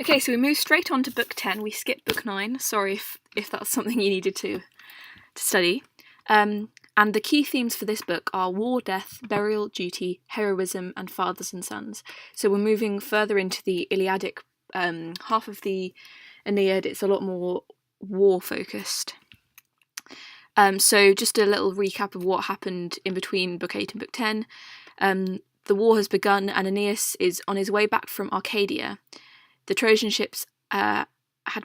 Okay, so we move straight on to book 10. We skip book 9. Sorry if that's something you needed to study. And the key themes for this book are war, death, burial, duty, heroism, and fathers and sons. So we're moving further into the Iliadic half of the Aeneid. It's a lot more war-focused. So just a little recap of what happened in between book 8 and book 10. The war has begun and Aeneas is on his way back from Arcadia. The Trojan ships had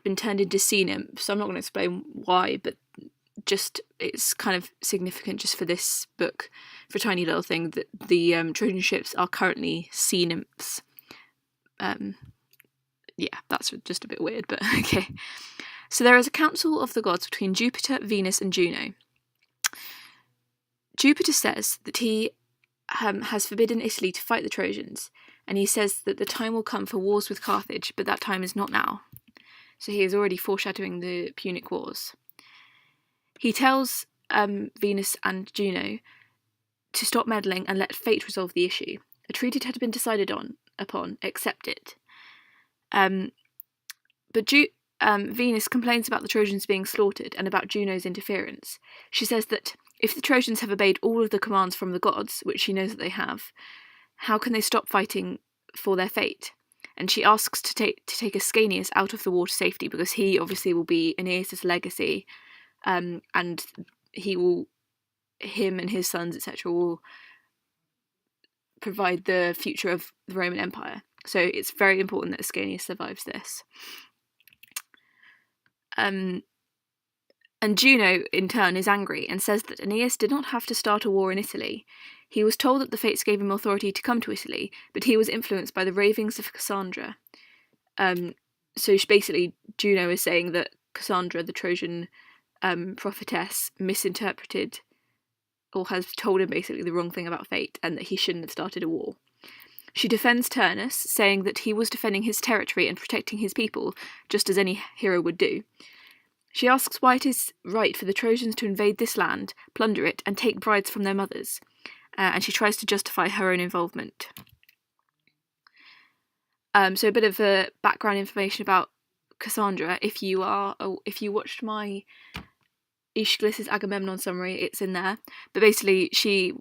been turned into sea nymphs, so I'm not going to explain why, but just it's kind of significant just for this book, for a tiny little thing, that the Trojan ships are currently sea nymphs. Yeah, that's just a bit weird, but okay. So there is a council of the gods between Jupiter, Venus, and Juno. Jupiter says that he has forbidden Italy to fight the Trojans, and he says that the time will come for wars with Carthage, but that time is not now. So he is already foreshadowing the Punic Wars. He tells Venus and Juno to stop meddling and let fate resolve the issue. A treaty had been decided upon, accept it. But Venus complains about the Trojans being slaughtered and about Juno's interference. She says that if the Trojans have obeyed all of the commands from the gods, which she knows that they have, how can they stop fighting for their fate? And she asks to take Ascanius out of the war to safety, because he obviously will be Aeneas' legacy, and him and his sons, etc., will provide the future of the Roman Empire. So it's very important that Ascanius survives this. And Juno, in turn, is angry and says that Aeneas did not have to start a war in Italy. He was told that the fates gave him authority to come to Italy, but he was influenced by the ravings of Cassandra. So basically, Juno is saying that Cassandra, the Trojan prophetess, misinterpreted or has told him basically the wrong thing about fate, and that he shouldn't have started a war. She defends Turnus, saying that he was defending his territory and protecting his people, just as any hero would do. She asks why it is right for the Trojans to invade this land, plunder it, and take brides from their mothers, and she tries to justify her own involvement. So a bit of background information about Cassandra. If you watched my Aeschylus's Agamemnon summary, it's in there. But basically,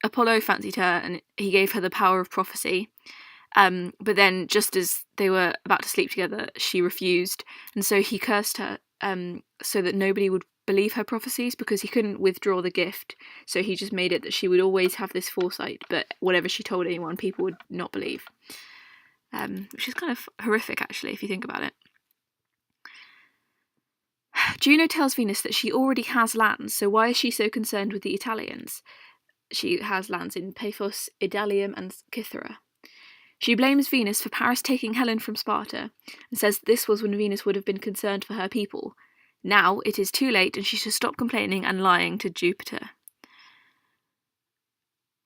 Apollo fancied her and he gave her the power of prophecy. But then, just as they were about to sleep together, she refused, and so he cursed her so that nobody would believe her prophecies, because he couldn't withdraw the gift. So he just made it that she would always have this foresight, but whatever she told anyone, people would not believe. Which is kind of horrific, actually, if you think about it. Juno tells Venus that she already has lands, so why is she so concerned with the Italians? She has lands in Paphos, Idalium, and Cythera. She blames Venus for Paris taking Helen from Sparta, and says this was when Venus would have been concerned for her people. Now it is too late, and she should stop complaining and lying to Jupiter.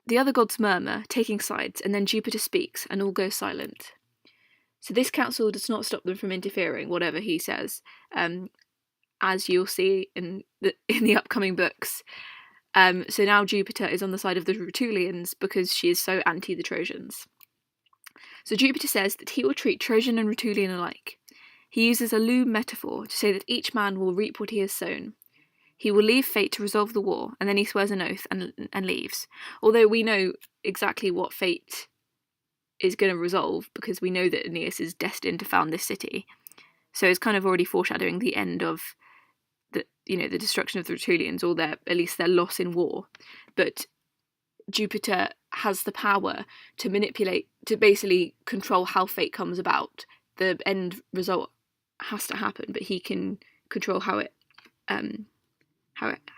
The other gods murmur, taking sides, and then Jupiter speaks, and all go silent. So this council does not stop them from interfering, whatever he says, as you'll see in the upcoming books. So now Jupiter is on the side of the Rutulians because she is so anti the Trojans. So Jupiter says that he will treat Trojan and Rutulian alike. He uses a loom metaphor to say that each man will reap what he has sown. He will leave fate to resolve the war, and then he swears an oath and leaves. Although we know exactly what fate is going to resolve, because we know that Aeneas is destined to found this city. So it's kind of already foreshadowing the end of the destruction of the Rutulians, or at least their loss in war. But Jupiter has the power to manipulate, to basically control how fate comes about. The end result has to happen, but he can control how it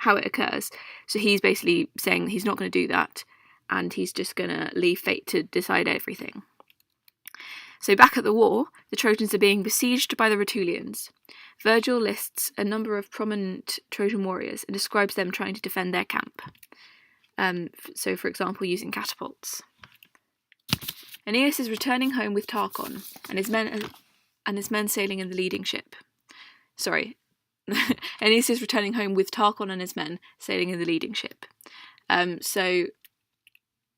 occurs. So he's basically saying he's not going to do that, and he's just going to leave fate to decide everything. So back at the war, the Trojans are being besieged by the Rutulians. Virgil lists a number of prominent Trojan warriors and describes them trying to defend their camp. So, for example, using catapults. Aeneas is returning home with Tarchon and his men sailing in the leading ship. Sorry, Aeneas is returning home with Tarchon and his men sailing in the leading ship. So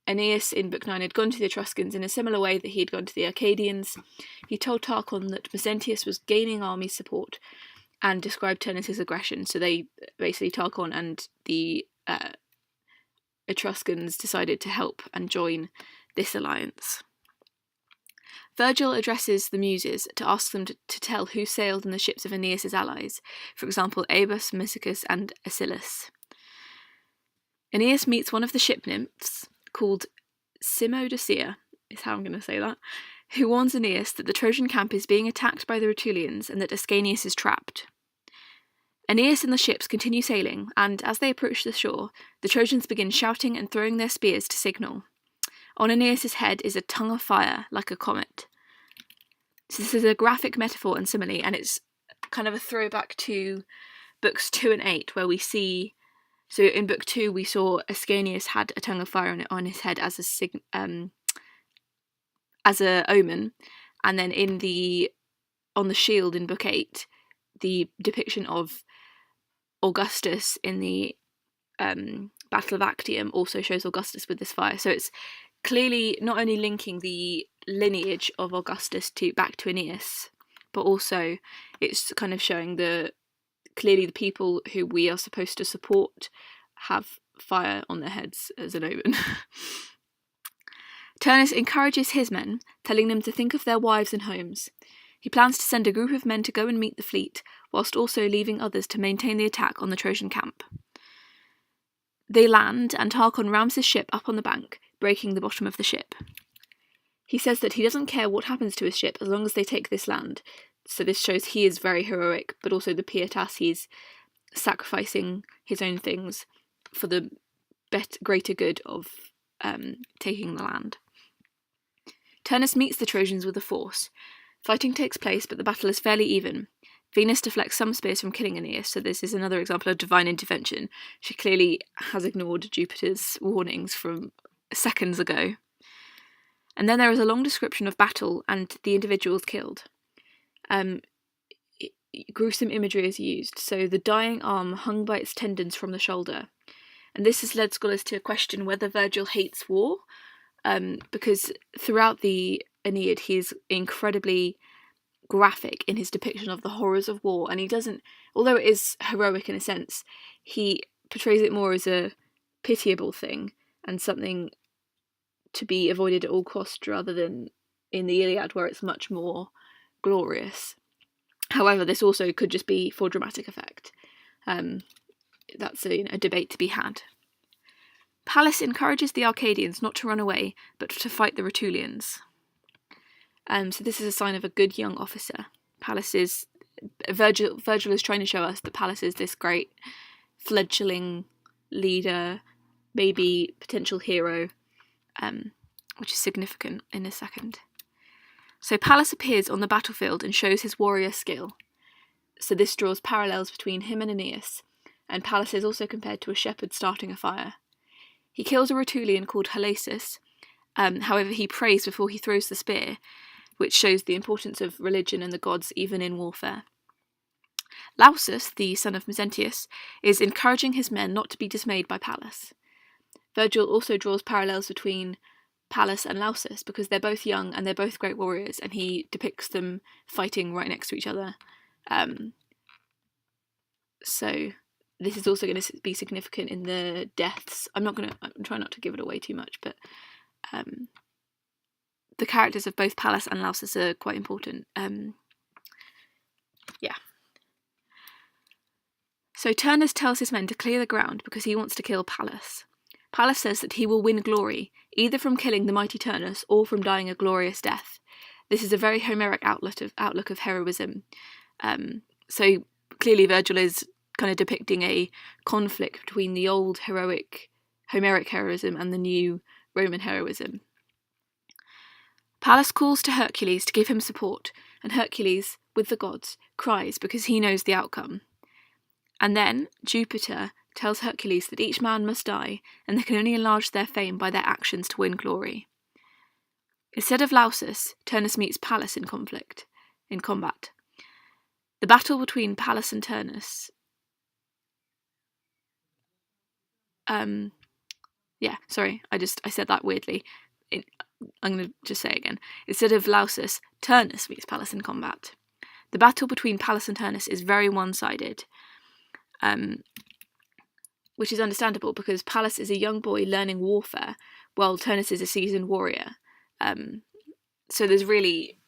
Aeneas in Book 9 had gone to the Etruscans in a similar way that he had gone to the Arcadians. He told Tarchon that Mezentius was gaining army support and described Turnus' aggression. So they basically, Tarchon and the Etruscans decided to help and join this alliance. Virgil addresses the Muses to ask them to tell who sailed in the ships of Aeneas' allies, for example, Abus, Mysicus, and Aeschylus. Aeneas meets one of the ship nymphs, called Simodocea, is how I'm going to say that, who warns Aeneas that the Trojan camp is being attacked by the Rutulians and that Ascanius is trapped. Aeneas and the ships continue sailing, and as they approach the shore, the Trojans begin shouting and throwing their spears to signal. On Aeneas' head is a tongue of fire, like a comet. So this is a graphic metaphor and simile, and it's kind of a throwback to books 2 and 8, where we see... So in book 2, we saw Ascanius had a tongue of fire on his head as a omen, and then on the shield in book 8, the depiction of Augustus in the Battle of Actium also shows Augustus with this fire. So it's clearly not only linking the lineage of Augustus back to Aeneas, but also it's kind of showing clearly the people who we are supposed to support have fire on their heads as an omen. Turnus encourages his men, telling them to think of their wives and homes. He plans to send a group of men to go and meet the fleet, whilst also leaving others to maintain the attack on the Trojan camp. They land, and Tarchon rams his ship up on the bank, breaking the bottom of the ship. He says that he doesn't care what happens to his ship as long as they take this land. So this shows he is very heroic, but also the pietas, he's sacrificing his own things for the greater good of taking the land. Turnus meets the Trojans with a force. Fighting takes place, but the battle is fairly even. Venus deflects some spears from killing Aeneas, so this is another example of divine intervention. She clearly has ignored Jupiter's warnings from seconds ago. And then there is a long description of battle and the individuals killed. Gruesome imagery is used, so the dying arm hung by its tendons from the shoulder. And this has led scholars to question whether Virgil hates war, because throughout the Aeneid he is incredibly graphic in his depiction of the horrors of war, and he doesn't, although it is heroic in a sense, he portrays it more as a pitiable thing and something to be avoided at all costs, rather than in the Iliad where it's much more glorious. However, this also could just be for dramatic effect. That's a debate to be had. Pallas encourages the Arcadians not to run away, but to fight the Rutulians. So this is a sign of a good young officer. Virgil is trying to show us that Pallas is this great fledgling leader, maybe potential hero, which is significant in a second. So Pallas appears on the battlefield and shows his warrior skill. So this draws parallels between him and Aeneas, and Pallas is also compared to a shepherd starting a fire. He kills a Rutulian called Halasus. However, he prays before he throws the spear, which shows the importance of religion and the gods even in warfare. Lausus, the son of Mezentius, is encouraging his men not to be dismayed by Pallas. Virgil also draws parallels between Pallas and Lausus because they're both young and they're both great warriors, and he depicts them fighting right next to each other. So this is also going to be significant in the deaths. I'm trying not to give it away too much, but the characters of both Pallas and Lausus are quite important. So Turnus tells his men to clear the ground because he wants to kill Pallas. Pallas says that he will win glory, either from killing the mighty Turnus or from dying a glorious death. This is a very Homeric outlook of heroism. So clearly Virgil is kind of depicting a conflict between the old heroic Homeric heroism and the new Roman heroism. Pallas calls to Hercules to give him support, and Hercules, with the gods, cries because he knows the outcome. And then Jupiter tells Hercules that each man must die, and they can only enlarge their fame by their actions to win glory. Instead of Lausus, Turnus meets Pallas in combat. The battle between Pallas and Turnus Yeah, sorry, I said that weirdly. I'm going to just say it again. Instead of Lausus, Turnus meets Pallas in combat. The battle between Pallas and Turnus is very one-sided, which is understandable because Pallas is a young boy learning warfare, while Turnus is a seasoned warrior. So there's really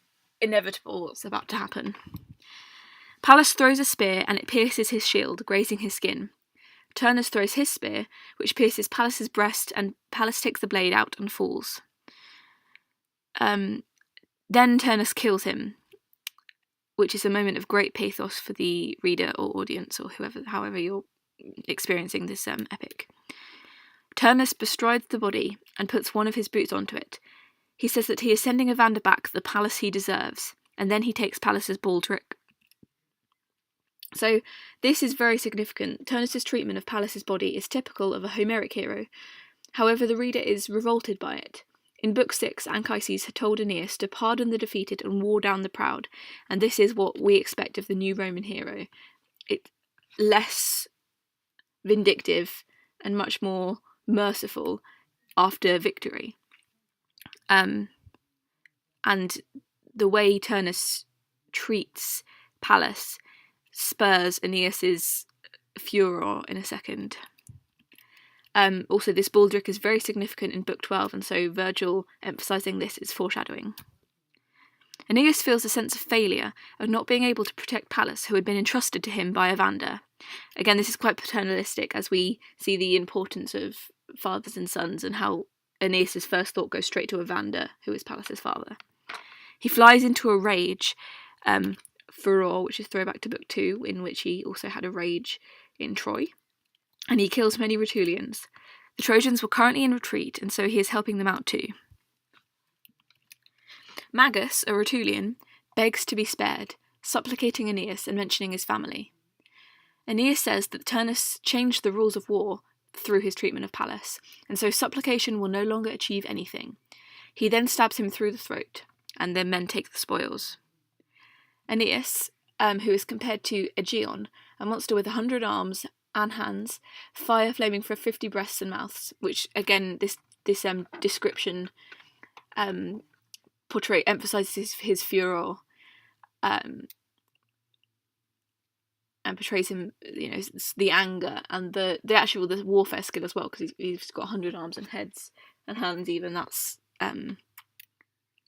inevitable what's about to happen. Pallas throws a spear and it pierces his shield, grazing his skin. Turnus throws his spear, which pierces Pallas's breast, and Pallas takes the blade out and falls. Then Turnus kills him, which is a moment of great pathos for the reader or audience, or however you're experiencing this epic. Turnus bestrides the body and puts one of his boots onto it. He says that he is sending Evander back the Pallas he deserves, and then he takes Pallas's baldric. So this is very significant. Turnus's treatment of Pallas's body is typical of a Homeric hero. However, the reader is revolted by it. In Book 6, Anchises had told Aeneas to pardon the defeated and war down the proud, and this is what we expect of the new Roman hero. It's less vindictive and much more merciful after victory. And the way Turnus treats Pallas spurs Aeneas's furor in a second. Also, this baldric is very significant in Book 12, and so Virgil emphasising this is foreshadowing. Aeneas feels a sense of failure of not being able to protect Pallas, who had been entrusted to him by Evander. Again, this is quite paternalistic, as we see the importance of fathers and sons, and how Aeneas' first thought goes straight to Evander, who is Pallas' father. He flies into a rage, furor, which is throwback to Book 2, in which he also had a rage in Troy, and he kills many Rutulians. The Trojans were currently in retreat, and so he is helping them out too. Magus, a Rutulian, begs to be spared, supplicating Aeneas and mentioning his family. Aeneas says that Turnus changed the rules of war through his treatment of Pallas, and so supplication will no longer achieve anything. He then stabs him through the throat, and then men take the spoils. Aeneas, who is compared to Aegeon, a monster with 100 arms and hands, fire flaming for 50 breasts and mouths, which again this description emphasizes his furor, and portrays him, the anger and the warfare skill as well, because he's got 100 arms and heads and hands. Even that's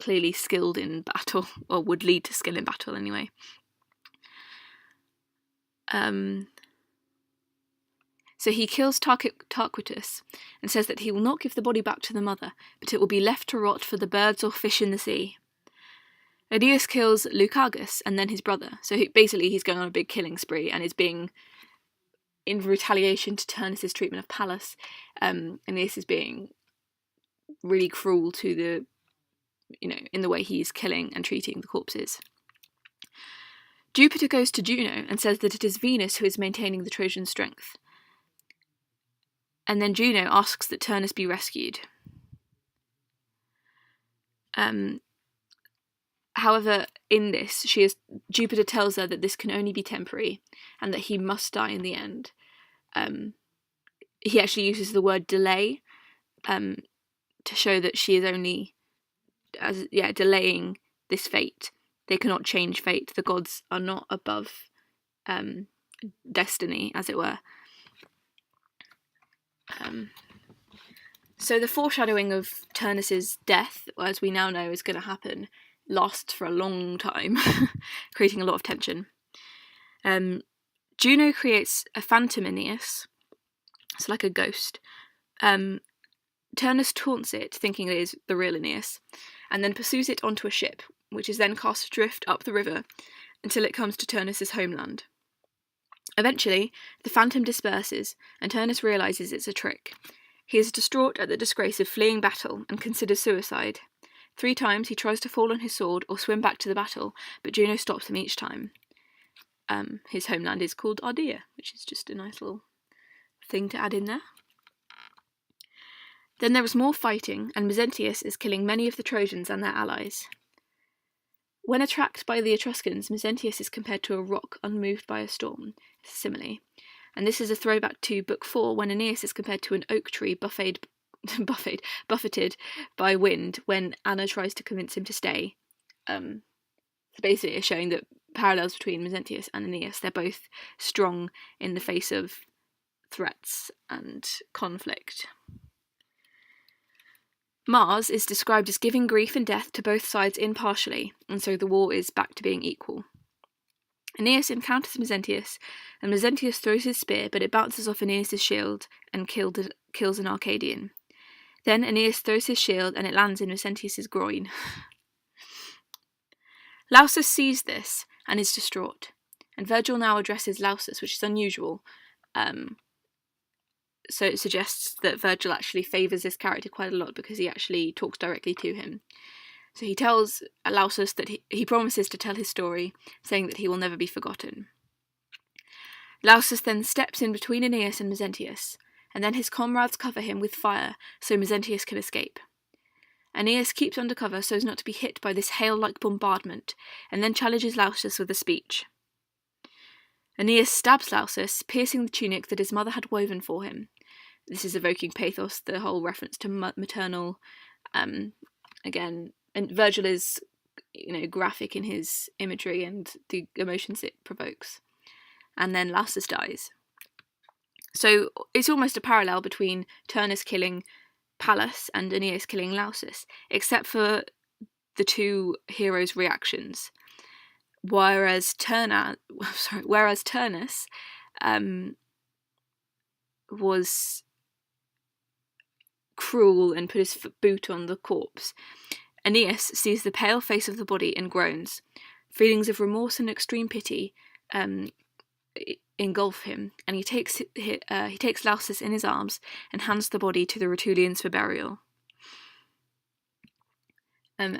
clearly skilled in battle, or would lead to skill in battle anyway. So he kills Tarquitus and says that he will not give the body back to the mother, but it will be left to rot for the birds or fish in the sea. Aeneas kills Lucagus and then his brother. So he's going on a big killing spree and is being, in retaliation to Turnus' treatment of Pallas, Aeneas is being really cruel to the, in the way he's killing and treating the corpses. Jupiter goes to Juno and says that it is Venus who is maintaining the Trojan strength. And then Juno asks that Turnus be rescued. However, in this, Jupiter tells her that this can only be temporary and that he must die in the end. He actually uses the word delay to show that she is only delaying this fate. They cannot change fate. The gods are not above destiny, as it were. So the foreshadowing of Turnus's death, as we now know is going to happen, lasts for a long time, creating a lot of tension. Juno creates a phantom Aeneas, it's like a ghost. Turnus taunts it, thinking it is the real Aeneas, and then pursues it onto a ship, which is then cast adrift up the river until it comes to Turnus's homeland. Eventually, the phantom disperses, and Turnus realises it's a trick. He is distraught at the disgrace of fleeing battle and considers suicide. 3 times he tries to fall on his sword or swim back to the battle, but Juno stops him each time. His homeland is called Ardea, which is just a nice little thing to add in there. Then there is more fighting, and Mezentius is killing many of the Trojans and their allies. When attacked by the Etruscans, Mezentius is compared to a rock unmoved by a storm. It's a simile. And this is a throwback to Book 4, when Aeneas is compared to an oak tree buffeted buffeted by wind when Anna tries to convince him to stay. So basically it's showing that parallels between Mezentius and Aeneas, they're both strong in the face of threats and conflict. Mars is described as giving grief and death to both sides impartially, and so the war is back to being equal. Aeneas encounters Mezentius, and Mezentius throws his spear, but it bounces off Aeneas' shield and kills an Arcadian. Then Aeneas throws his shield, and it lands in Mezentius' groin. Lausus sees this and is distraught, and Virgil now addresses Lausus, which is unusual. So it suggests that Virgil actually favours this character quite a lot because he actually talks directly to him. So he tells Lausus that he promises to tell his story, saying that he will never be forgotten. Lausus then steps in between Aeneas and Mezentius, and then his comrades cover him with fire so Mezentius can escape. Aeneas keeps under cover so as not to be hit by this hail-like bombardment, and then challenges Lausus with a speech. Aeneas stabs Lausus, piercing the tunic that his mother had woven for him. This is evoking pathos, the whole reference to maternal, again, and Virgil is, graphic in his imagery and the emotions it provokes. And then Lausus dies. So it's almost a parallel between Turnus killing Pallas and Aeneas killing Lausus, except for the two heroes' reactions. Whereas Turnus was cruel and put his boot on the corpse, Aeneas sees the pale face of the body and groans. Feelings of remorse and extreme pity engulf him, and he takes Lausus in his arms and hands the body to the Rutulians for burial.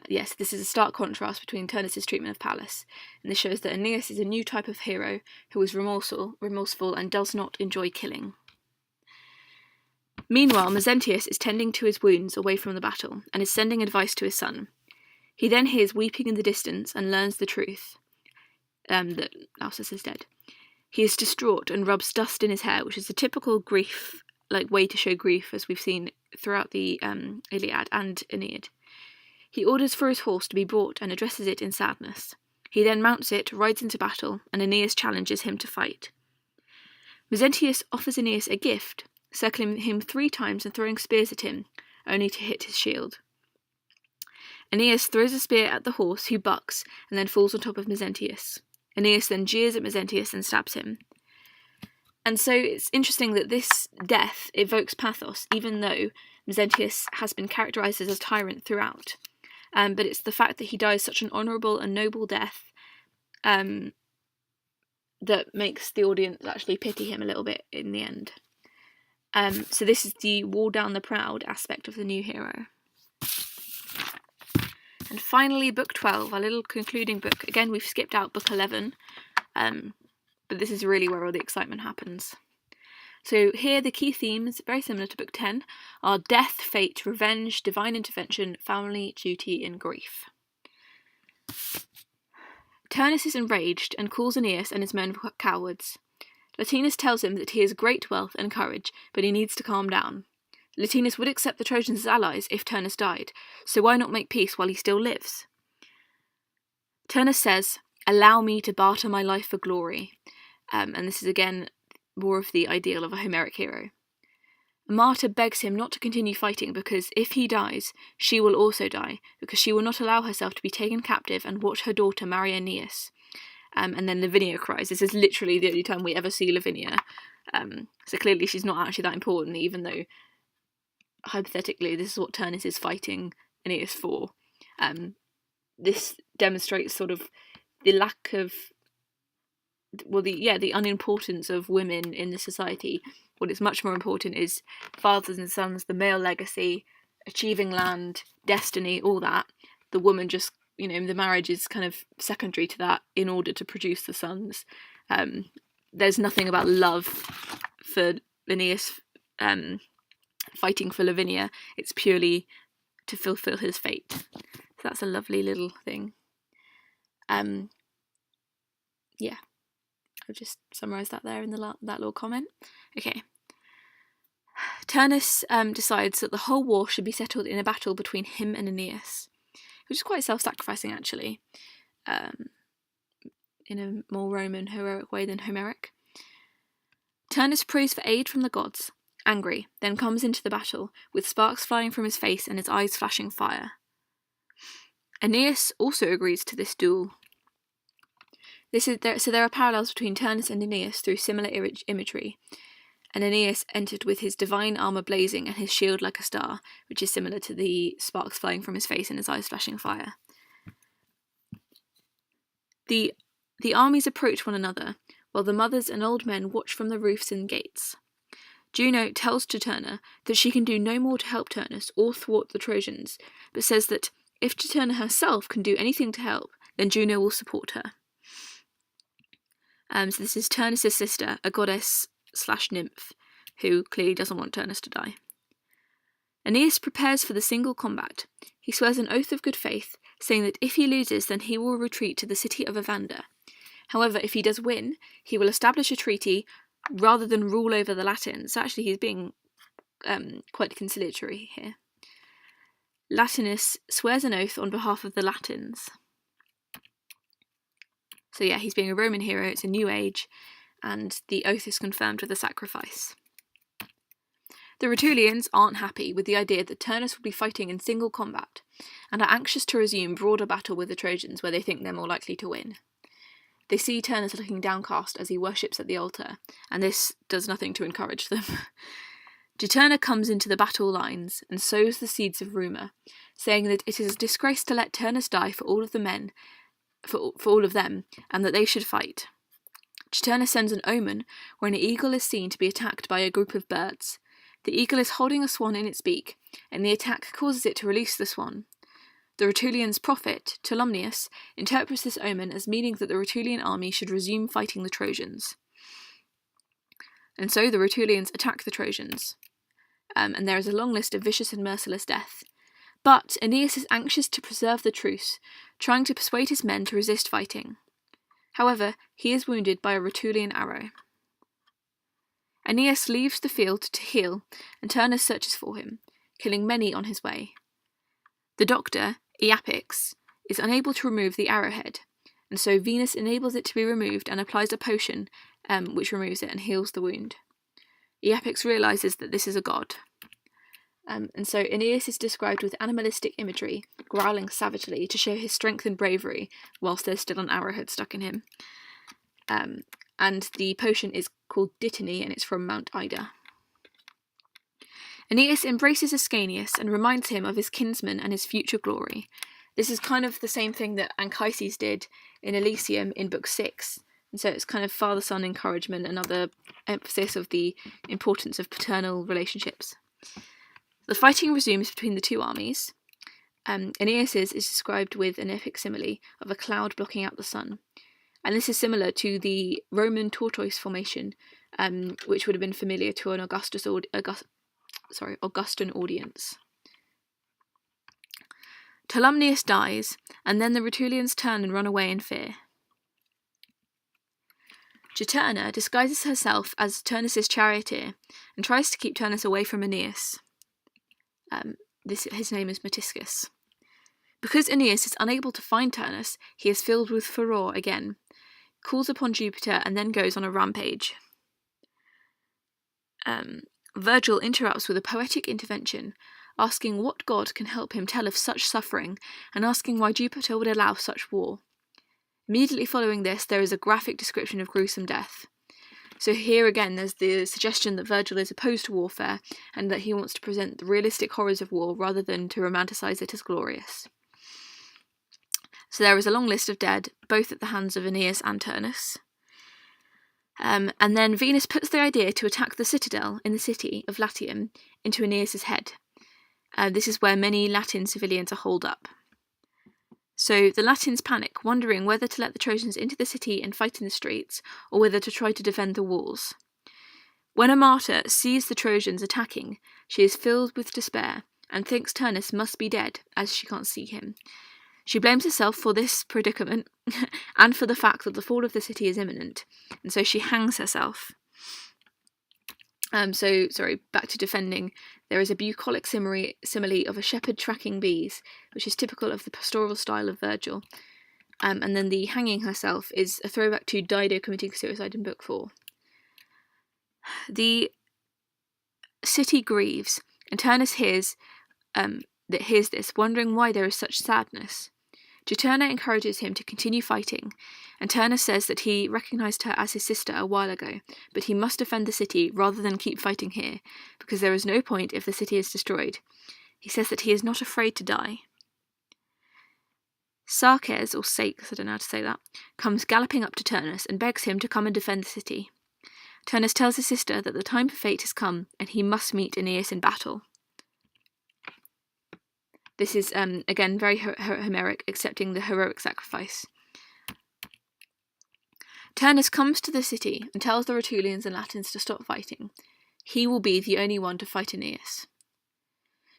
Yes, this is a stark contrast between Turnus' treatment of Pallas, and this shows that Aeneas is a new type of hero who is remorseful and does not enjoy killing. Meanwhile, Mezentius is tending to his wounds away from the battle, and is sending advice to his son. He then hears weeping in the distance and learns the truth, that Lausus is dead. He is distraught and rubs dust in his hair, which is a typical grief, way to show grief, as we've seen throughout the Iliad and Aeneid. He orders for his horse to be brought and addresses it in sadness. He then mounts it, rides into battle, and Aeneas challenges him to fight. Mezentius offers Aeneas a gift, circling him 3 times and throwing spears at him, only to hit his shield. Aeneas throws a spear at the horse, who bucks, and then falls on top of Mezentius. Aeneas then jeers at Mezentius and stabs him. And so it's interesting that this death evokes pathos, even though Mezentius has been characterised as a tyrant throughout. But it's the fact that he dies such an honourable and noble death that makes the audience actually pity him a little bit in the end. So this is the wall down the proud aspect of the new hero. And finally, book 12, our little concluding book. Again, we've skipped out book 11, but this is really where all the excitement happens. So here the key themes, very similar to book 10, are death, fate, revenge, divine intervention, family, duty, and grief. Turnus is enraged and calls Aeneas and his men cowards. Latinus tells him that he has great wealth and courage, but he needs to calm down. Latinus would accept the Trojans as allies if Turnus died, so why not make peace while he still lives? Turnus says, "Allow me to barter my life for glory," and this is again more of the ideal of a Homeric hero. Marta begs him not to continue fighting because if he dies, she will also die, because she will not allow herself to be taken captive and watch her daughter marry Aeneas. And then Lavinia cries. This is literally the only time we ever see Lavinia. So clearly she's not actually that important, even though, hypothetically, this is what Turnus is fighting Aeneas for. This demonstrates sort of the lack of, the unimportance of women in the society. What is much more important is fathers and sons, the male legacy, achieving land, destiny, all that. The woman just, the marriage is kind of secondary to that in order to produce the sons. There's nothing about love for Aeneas fighting for Lavinia. It's purely to fulfill his fate. So that's a lovely little thing. I've just summarised that there in that little comment. Okay. Turnus decides that the whole war should be settled in a battle between him and Aeneas, which is quite self-sacrificing actually, in a more Roman heroic way than Homeric. Turnus prays for aid from the gods, angry, then comes into the battle, with sparks flying from his face and his eyes flashing fire. Aeneas also agrees to this duel. So there are parallels between Turnus and Aeneas through similar imagery, and Aeneas entered with his divine armour blazing and his shield like a star, which is similar to the sparks flying from his face and his eyes flashing fire. The armies approach one another, while the mothers and old men watch from the roofs and gates. Juno tells Juturna that she can do no more to help Turnus or thwart the Trojans, but says that if Juturna herself can do anything to help, then Juno will support her. So this is Turnus' sister, a goddess/nymph, who clearly doesn't want Turnus to die. Aeneas prepares for the single combat. He swears an oath of good faith, saying that if he loses, then he will retreat to the city of Evander. However, if he does win, he will establish a treaty rather than rule over the Latins. So actually, he's being quite conciliatory here. Latinus swears an oath on behalf of the Latins. So yeah, he's being a Roman hero, it's a new age, and the oath is confirmed with a sacrifice. The Rutulians aren't happy with the idea that Turnus will be fighting in single combat, and are anxious to resume broader battle with the Trojans where they think they're more likely to win. They see Turnus looking downcast as he worships at the altar, and this does nothing to encourage them. Juturna comes into the battle lines and sows the seeds of rumour, saying that it is a disgrace to let Turnus die for all of the men, for all of them, and that they should fight. Juturna sends an omen where an eagle is seen to be attacked by a group of birds. The eagle is holding a swan in its beak, and the attack causes it to release the swan. The Rutulians' prophet, Tolumnius, interprets this omen as meaning that the Rutulian army should resume fighting the Trojans. And so the Rutulians attack the Trojans, and there is a long list of vicious and merciless death. But Aeneas is anxious to preserve the truce, trying to persuade his men to resist fighting. However, he is wounded by a Rutulian arrow. Aeneas leaves the field to heal, and Turnus searches for him, killing many on his way. The doctor, Iapix, is unable to remove the arrowhead, and so Venus enables it to be removed and applies a potion which removes it and heals the wound. Iapix realises that this is a god. And so Aeneas is described with animalistic imagery, growling savagely to show his strength and bravery, whilst there's still an arrowhead stuck in him. And the potion is called Dittany, and it's from Mount Ida. Aeneas embraces Ascanius and reminds him of his kinsman and his future glory. This is kind of the same thing that Anchises did in Elysium in Book 6, and so it's kind of father-son encouragement, another emphasis of the importance of paternal relationships. The fighting resumes between the two armies. Aeneas's is described with an epic simile of a cloud blocking out the sun, and this is similar to the Roman tortoise formation, which would have been familiar to an Augustan audience. Tolumnius dies, and then the Rutulians turn and run away in fear. Juturna disguises herself as Turnus' charioteer and tries to keep Turnus away from Aeneas. His name is Metiscus. Because Aeneas is unable to find Turnus, he is filled with furor again, calls upon Jupiter, and then goes on a rampage. Virgil interrupts with a poetic intervention, asking what god can help him tell of such suffering, and asking why Jupiter would allow such war. Immediately following this, there is a graphic description of gruesome death. So here again, there's the suggestion that Virgil is opposed to warfare, and that he wants to present the realistic horrors of war rather than to romanticise it as glorious. So there is a long list of dead, both at the hands of Aeneas and Turnus. And then Venus puts the idea to attack the citadel in the city of Latium into Aeneas' head. This is where many Latin civilians are holed up. So the Latins panic, wondering whether to let the Trojans into the city and fight in the streets, or whether to try to defend the walls. When a martyr sees the Trojans attacking, she is filled with despair, and thinks Turnus must be dead, as she can't see him. She blames herself for this predicament, and for the fact that the fall of the city is imminent, and so she hangs herself. Back to defending. There is a bucolic simile of a shepherd tracking bees, which is typical of the pastoral style of Virgil. And then the hanging herself is a throwback to Dido committing suicide in Book 4. The city grieves, and Turnus hears this, wondering why there is such sadness. Juturna encourages him to continue fighting, and Turnus says that he recognised her as his sister a while ago, but he must defend the city rather than keep fighting here, because there is no point if the city is destroyed. He says that he is not afraid to die. Sarkes, or Sakes, I don't know how to say that, comes galloping up to Turnus and begs him to come and defend the city. Turnus tells his sister that the time for fate has come, and he must meet Aeneas in battle. This is, again, very Homeric, accepting the heroic sacrifice. Turnus comes to the city and tells the Rutulians and Latins to stop fighting. He will be the only one to fight Aeneas.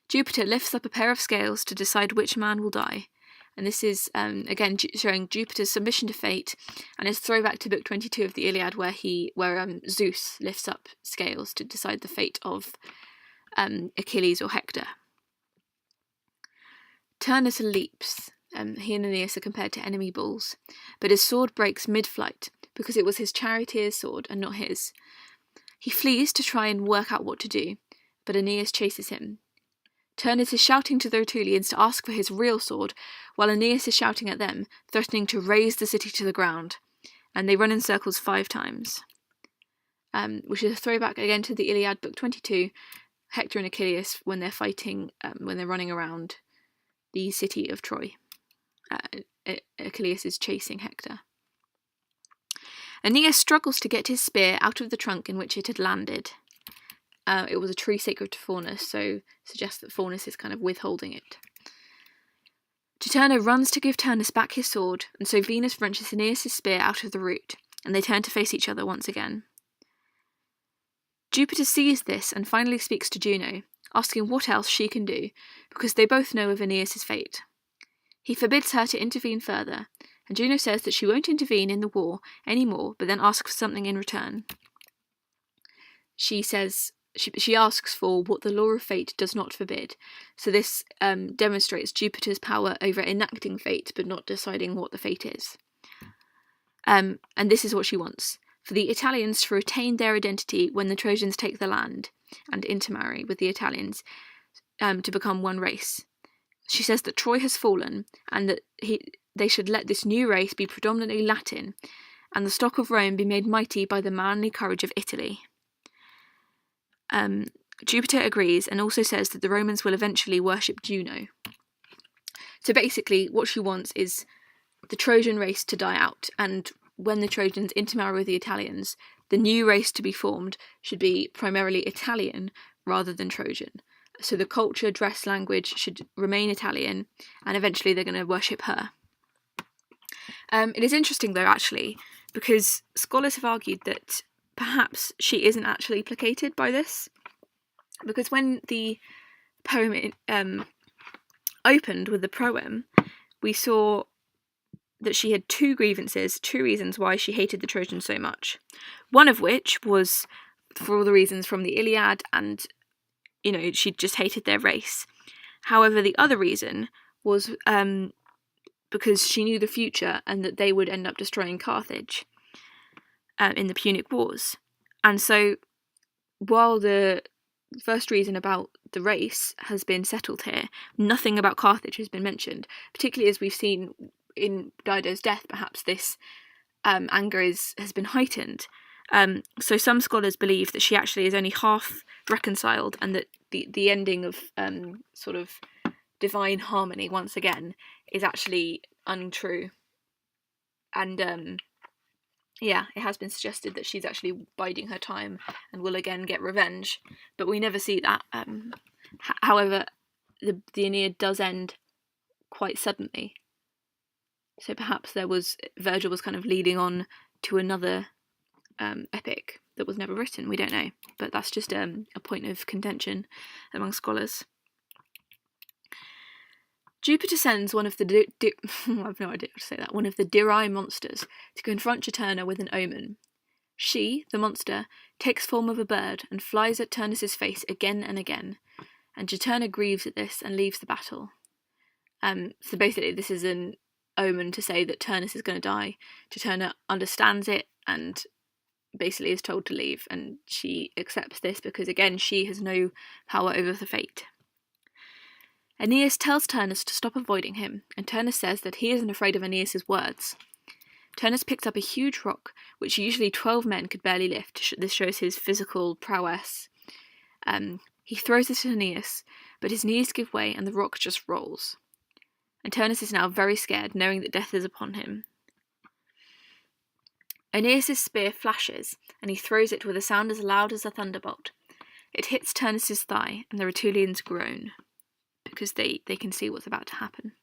Jupiter lifts up a pair of scales to decide which man will die, and this is, again, showing Jupiter's submission to fate, and is throwback to Book 22 of the Iliad, where Zeus lifts up scales to decide the fate of Achilles or Hector. Turnus leaps. He and Aeneas are compared to enemy bulls, but his sword breaks mid-flight because it was his charioteer's sword and not his. He flees to try and work out what to do, but Aeneas chases him. Turnus is shouting to the Rutulians to ask for his real sword, while Aeneas is shouting at them, threatening to raze the city to the ground, and they run in circles 5 times. Which is a throwback again to the Iliad, Book 22, Hector and Achilles, when they're fighting, when they're running around the city of Troy. Achilles is chasing Hector. Aeneas struggles to get his spear out of the trunk in which it had landed. It was a tree sacred to Faunus, so suggests that Faunus is kind of withholding it. Juturna runs to give Turnus back his sword, and so Venus wrenches Aeneas' spear out of the root, and they turn to face each other once again. Jupiter sees this and finally speaks to Juno, asking what else she can do, because they both know of Aeneas' fate. He forbids her to intervene further, and Juno says that she won't intervene in the war anymore, but then asks for something in return. She asks for what the law of fate does not forbid, so this demonstrates Jupiter's power over enacting fate, but not deciding what the fate is. And this is what she wants: for the Italians to retain their identity when the Trojans take the land, and intermarry with the Italians, to become one race. She says that Troy has fallen, and that they should let this new race be predominantly Latin, and the stock of Rome be made mighty by the manly courage of Italy. Jupiter agrees, and also says that the Romans will eventually worship Juno. So basically, what she wants is the Trojan race to die out, and when the Trojans intermarry with the Italians, the new race to be formed should be primarily Italian rather than Trojan. So the culture, dress, language should remain Italian, and eventually they're going to worship her. It is interesting, though, actually, because scholars have argued that perhaps she isn't actually placated by this, because when the poem opened with the proem, we saw that she had 2 grievances, 2 reasons why she hated the Trojans so much. One of which was for all the reasons from the Iliad, and she just hated their race. However, the other reason was because she knew the future and that they would end up destroying Carthage in the Punic Wars. And so, while the first reason about the race has been settled here, nothing about Carthage has been mentioned, particularly as we've seen in Dido's death. Perhaps this anger has been heightened. So some scholars believe that she actually is only half reconciled, and that the ending of sort of divine harmony once again is actually untrue. And it has been suggested that she's actually biding her time and will again get revenge, but we never see that. However, the Aeneid does end quite suddenly, so perhaps Virgil was kind of leading on to another epic that was never written. We don't know, but that's just a point of contention among scholars. Jupiter sends one of the I have no idea how to say that, one of the Dirae monsters to confront Juturna with an omen. She, the monster, takes form of a bird and flies at Turnus's face again and again, and Juturna grieves at this and leaves the battle. So basically this is an omen to say that Turnus is going to die. Juturna understands it and basically is told to leave, and she accepts this because, again, she has no power over the fate. Aeneas tells Turnus to stop avoiding him, and Turnus says that he isn't afraid of Aeneas's words. Turnus picks up a huge rock, which usually 12 men could barely lift. This shows his physical prowess. He throws it at Aeneas, but his knees give way and the rock just rolls. And Turnus is now very scared, knowing that death is upon him. Aeneas' spear flashes, and he throws it with a sound as loud as a thunderbolt. It hits Turnus' thigh, and the Rutulians groan, because they can see what's about to happen.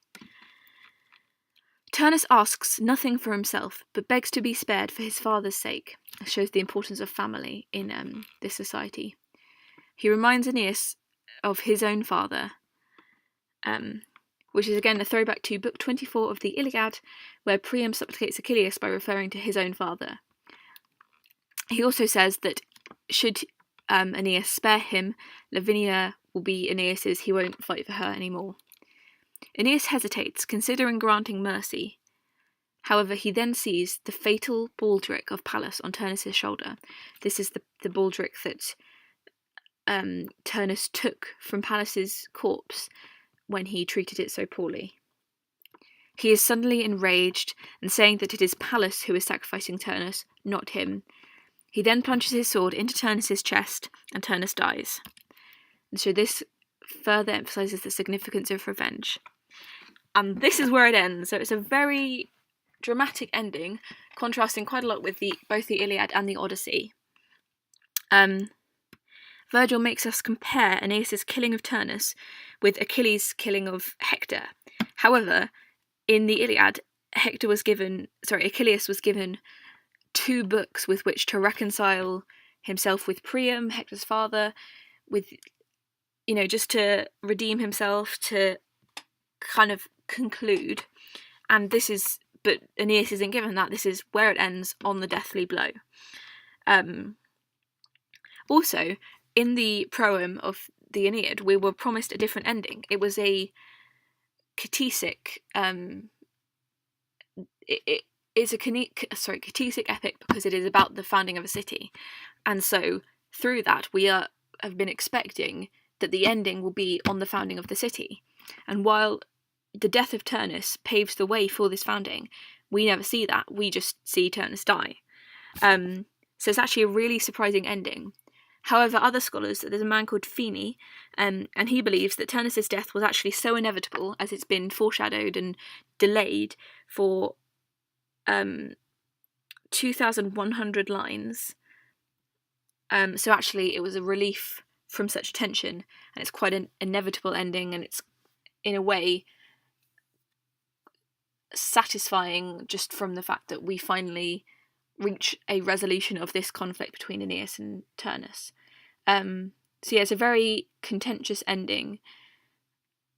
Turnus asks nothing for himself, but begs to be spared for his father's sake. It shows the importance of family in this society. He reminds Aeneas of his own father, which is again a throwback to Book 24 of the Iliad, where Priam supplicates Achilles by referring to his own father. He also says that should Aeneas spare him, Lavinia will be Aeneas's, he won't fight for her anymore. Aeneas hesitates, considering granting mercy. However, he then sees the fatal baldric of Pallas on Turnus' shoulder. This is the baldric that Turnus took from Pallas's corpse when he treated it so poorly. He is suddenly enraged and saying that it is Pallas who is sacrificing Turnus, not him. He then plunges his sword into Turnus' chest, and Turnus dies. And so this further emphasises the significance of revenge. And this is where it ends. So it's a very dramatic ending, contrasting quite a lot with both the Iliad and the Odyssey. Virgil makes us compare Aeneas' killing of Turnus with Achilles' killing of Hector. However, in the Iliad, Achilles was given 2 books with which to reconcile himself with Priam, Hector's father, with, just to redeem himself, to kind of conclude. And but Aeneas isn't given that. This is where it ends, on the deathly blow. Also, in the proem of the Aeneid, we were promised a different ending. It was a catesic. It's a catesic epic because it is about the founding of a city, and so through that we have been expecting that the ending will be on the founding of the city. And while the death of Turnus paves the way for this founding, we never see that. We just see Turnus die. So it's actually a really surprising ending. However, other scholars, there's a man called Feeney, and he believes that Turnus' death was actually so inevitable, as it's been foreshadowed and delayed for 2,100 lines. So actually it was a relief from such tension, and it's quite an inevitable ending, and it's, in a way, satisfying just from the fact that we finally reach a resolution of this conflict between Aeneas and Turnus. So yeah, it's a very contentious ending.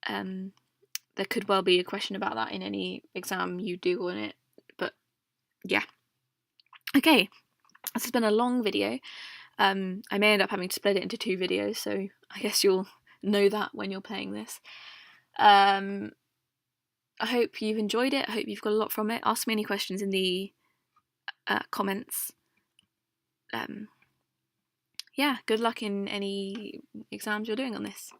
There could well be a question about that in any exam you do on it, but yeah. Okay, this has been a long video. I may end up having to split it into 2 videos, so I guess you'll know that when you're playing this. I hope you've enjoyed it. I hope you've got a lot from it. Ask me any questions in the comments. Yeah, good luck in any exams you're doing on this.